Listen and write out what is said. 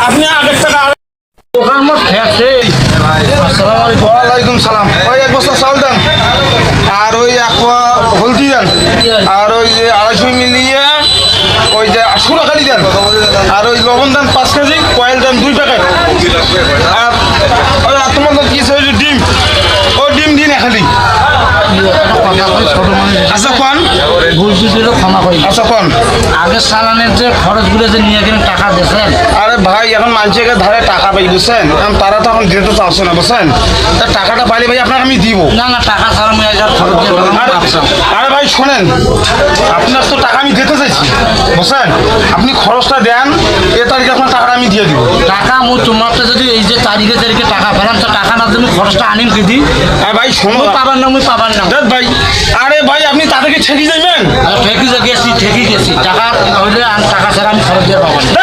আপনি আগের টাকা দোকান মোট খেয়েছে। আসসালামু আলাইকুম। ওয়ালাইকুম সালাম। ওই 1 বস্তা চাল দেন, আর ওই 1 পোয়া হলদি দেন, আর ওই যে 250 মিলিয়ে ওই যে সুরাখালি দেন, আর ওই লবণ দেন 5 কেজি, কয়েল দেন 2 প্যাকেট, আর ওই তোমার কি চাই ডিম, ও ডিম দিন খালি। আচ্ছা কোন ভুলটি দিল ক্ষমা করি। আচ্ছা কোন আগের সালানের যে খরচগুলো যে নিয়ে গেলেন টাকা দিয়েছেন, আরে ভাই এখন মানুষের ধারে টাকা পাই বুঝছেন, এখন তারা তো এখন দিতে চাচ্ছে না বুঝছেন, তা টাকাটা পাইলে ভাই আপনাকে আমি দিব। না না টাকা ছাড়া আমি এক খরচ দিয়ে দিলাম। আরে ভাই শোনেন, আপনার তো টাকা আমি দিতে চাইছি বুঝছেন, আপনি খরচটা দেন, এ তারিখে আপনার টাকাটা আমি দিয়ে দিব। টাকা তোমার তো যদি এই যে তারিখে টাকা পেলাম, তো টাকা না তুমি খরচটা আনিম কি দি? আর ভাই শোনো পাবার না, পাবার না ভাই, আরে ভাই আপনি তাদেরকে ঠেকি যাইবেন। ঠেকি গেছি টাকা হইলে টাকা ছাড়া আমি খরচ দিয়ে পাবো না।